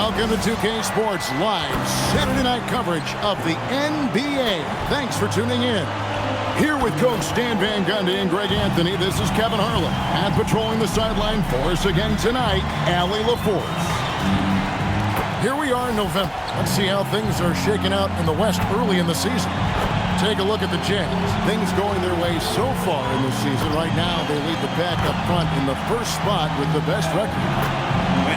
Welcome to 2K Sports Live Saturday night coverage of the NBA. Thanks for tuning in. Here with Coach Stan Van Gundy and Greg Anthony, this is Kevin Harlan. And patrolling the sideline for us again tonight, Allie LaForce. Here we are in November. Let's see how things are shaking out in the West early in the season. Take a look at the Jazz. Things going their way so far in the season. Right now, they lead the pack up front in the first spot with the best record.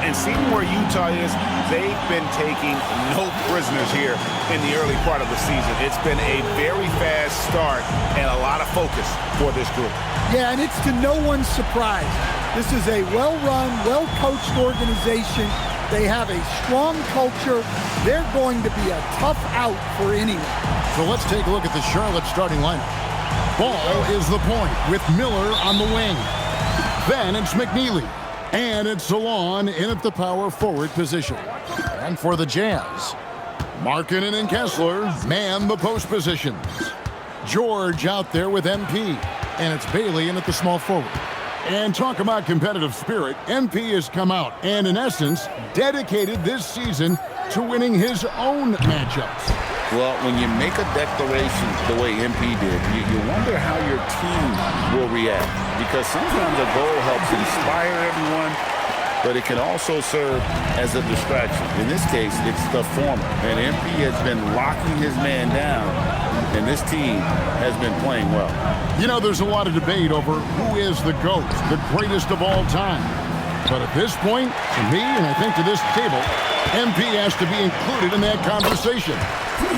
And seeing where Utah is, they've been taking no prisoners here in the early part of the season. It's been a very fast start and a lot of focus for this group. Yeah, and it's to no one's surprise. This is a well-run, well-coached organization. They have a strong culture. They're going to be a tough out for anyone. So let's take a look at the Charlotte starting lineup. Ball is the point with Miller on the wing. Then it's McNeely. And it's Salon in at the power forward position. And for the Jazz, Markkanen and Kessler man the post positions. George out there with MP. And it's Bailey in at the small forward. And talk about competitive spirit. MP has come out and, in essence, dedicated this season to winning his own matchups. Well, when you make a declaration the way MP did, you wonder how your team will react. Because sometimes a goal helps inspire everyone, but it can also serve as a distraction. In this case, it's the former. And MP has been locking his man down, and this team has been playing well. You know, there's a lot of debate over who is the GOAT, the greatest of all time. But at this point, to me, and I think to this table, MP has to be included in that conversation.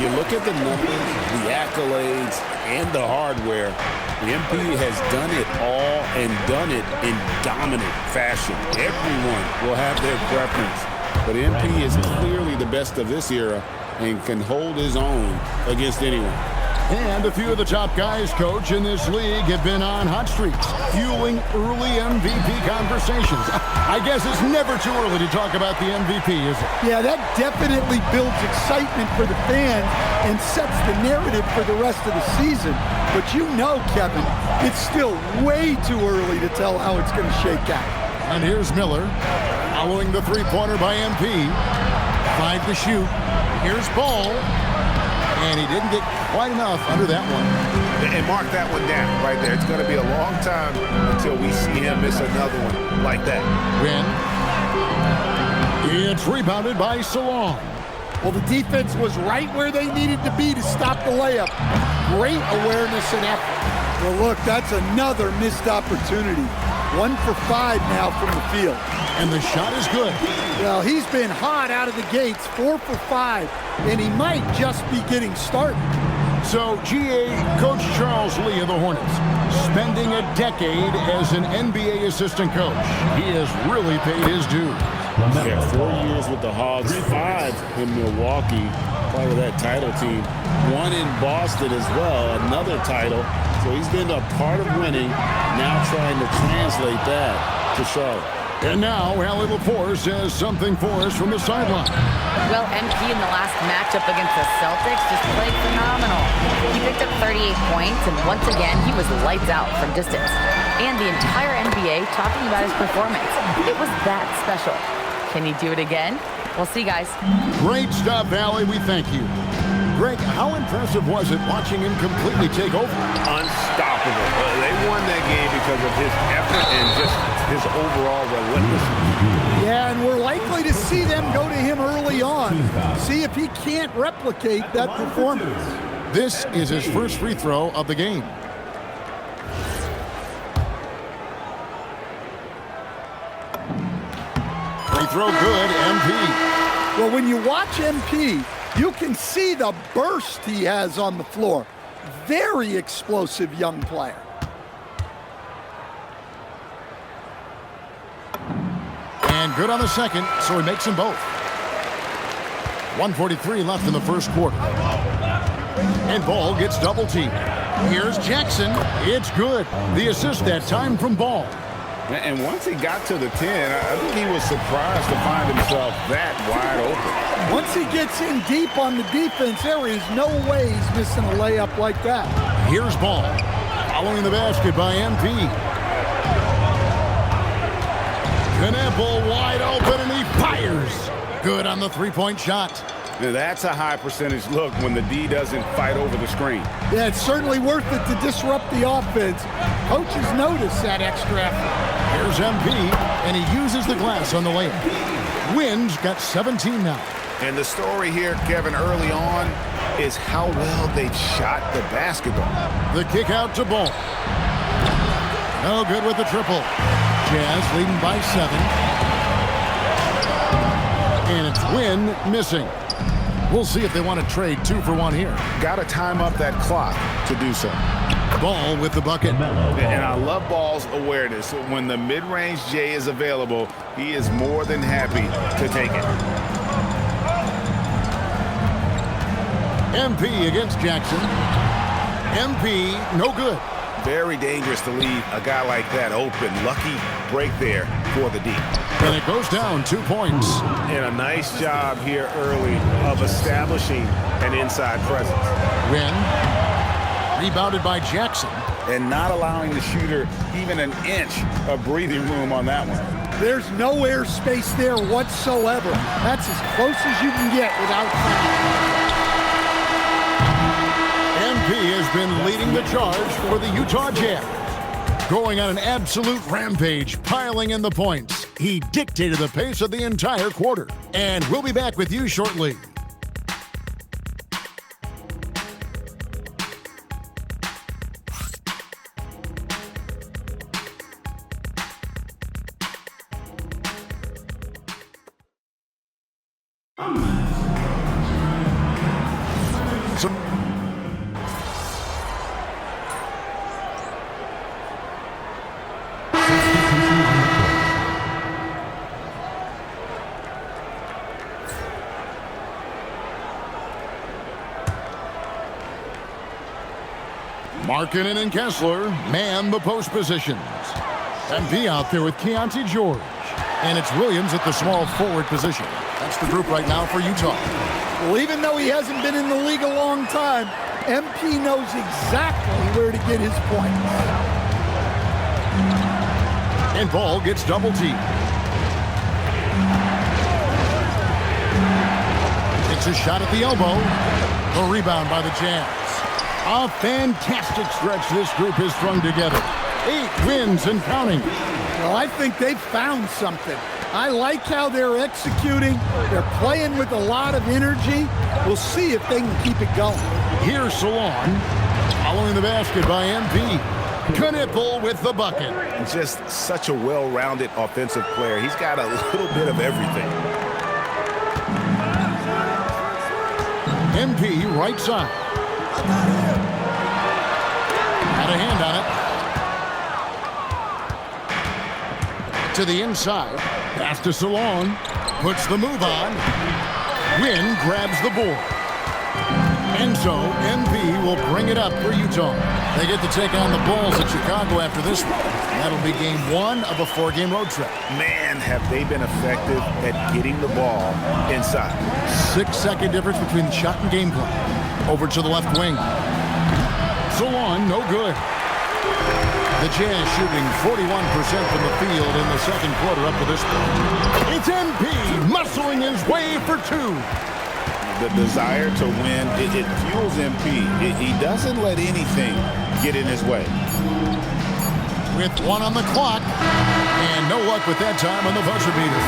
You look at the numbers, the accolades, and the hardware. The MP has done it all and done it in dominant fashion. Everyone will have their preference, but MP is clearly the best of this era and can hold his own against anyone. And a few of the top guys, Coach, in this league have been on hot streaks, fueling early MVP conversations. I guess it's never too early to talk about the MVP, is it? Yeah, that definitely builds excitement for the fans and sets the narrative for the rest of the season. But you know, Kevin, it's still way too early to tell how it's going to shake out. And here's Miller, following the three-pointer by MP. 5 to shoot. Here's Ball. And he didn't get quite enough under that one. And mark that one down right there. It's going to be a long time until we see him miss another one like that. It's rebounded by Salon. Well, the defense was right where they needed to be to stop the layup. Great awareness and effort. Well, look, that's another missed opportunity. 1 for 5 now from the field. And the shot is good. Well, he's been hot out of the gates, 4 for 5, and he might just be getting started. So, GA Coach Charles Lee of the Hornets, spending a decade as an NBA assistant coach. He has really paid his dues. Yeah, 4 years with the Hogs, 5 in Milwaukee, part of that title team. 1 in Boston as well, another title. So he's been a part of winning, now trying to translate that to Charlotte. And now, Allie LaForce has something for us from the sideline. Well, MP in the last matchup against the Celtics just played phenomenal. He picked up 38 points, and once again, he was lights out from distance. And the entire NBA talking about his performance. It was that special. Can he do it again? We'll see, guys. Great stuff, Allie. We thank you. Greg, how impressive was it watching him completely take over? Unstoppable. They won that game because of his effort and just his overall relentlessness. Yeah, and we're likely to see them go to him early on. See if he can't replicate that performance. This is his first free throw of the game. Free throw good, MP. Well, when you watch MP, you can see the burst he has on the floor. very explosive young player. And good on the second, so he makes them both. 1:43 left in the first quarter. And Ball gets double teamed. Here's Jackson. It's good. The assist that time from Ball. And once he got to the 10, I think he was surprised to find himself that wide open. Once he gets in deep on the defense, there is no way he's missing a layup like that. Here's Ball. Following the basket by MP. Knapple wide open, and he fires. Good on the three-point shot. Now that's a high percentage look when the D doesn't fight over the screen. Yeah, it's certainly worth it to disrupt the offense. Coaches notice that extra effort. Here's MP, and he uses the glass on the layup. Wynn's got 17 now. And the story here, Kevin, early on is how well they've shot the basketball. The kick out to Ball. No good with the triple. Jazz leading by 7. And it's Wynn missing. We'll see if they want to trade 2 for 1 here. Got to time up that clock to do so. Ball with the bucket. And I love Ball's awareness. When the mid-range J is available, he is more than happy to take it. MP against Jackson. MP, no good. Very dangerous to leave a guy like that open. Lucky break there for the D. And it goes down 2 points. And a nice job here early of establishing an inside presence. Wynn, rebounded by Jackson. And not allowing the shooter even an inch of breathing room on that one. There's no airspace there whatsoever. That's as close as you can get without fouling. MP has been leading the charge for the Utah Jazz. Going on an absolute rampage, piling in the points. He dictated the pace of the entire quarter. And we'll be back with you shortly. Markkanen and Kessler man the post positions. MP out there with Keontae George. And it's Williams at the small forward position. That's the group right now for Utah. Well, even though he hasn't been in the league a long time, MP knows exactly where to get his points. And Ball gets double teamed. It's a shot at the elbow. The rebound by the Jazz. A fantastic stretch this group has strung together. 8 wins and counting. Well, I think they've found something. I like how they're executing. They're playing with a lot of energy. We'll see if they can keep it going. Here's Salon. Following the basket by MP. Knapple with the bucket. Just such a well-rounded offensive player. He's got a little bit of everything. MP right side. Had a hand on it. To the inside. Pass to Salon. Puts the move on. Wynn grabs the board. And so MP will bring it up for Utah. They get to take on the Bulls at Chicago after this one. That'll be game 1 of a 4-game road trip. Man, have they been effective at getting the ball inside. 6-second difference between the shot and game plan. Over to the left wing. Salon, no good. The Jazz shooting 41% from the field in the second quarter up to this point. It's MP muscling his way for 2. The desire to win, it fuels MP. He doesn't let anything get in his way. With 1 on the clock, and no luck with that time on the buzzer beater.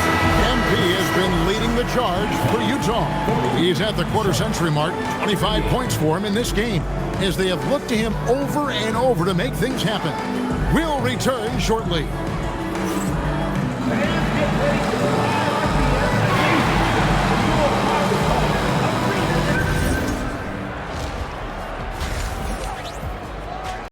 MP has been leading the charge for Utah. He's at the quarter-century mark, 25 points for him in this game, as they have looked to him over and over to make things happen. We'll return shortly.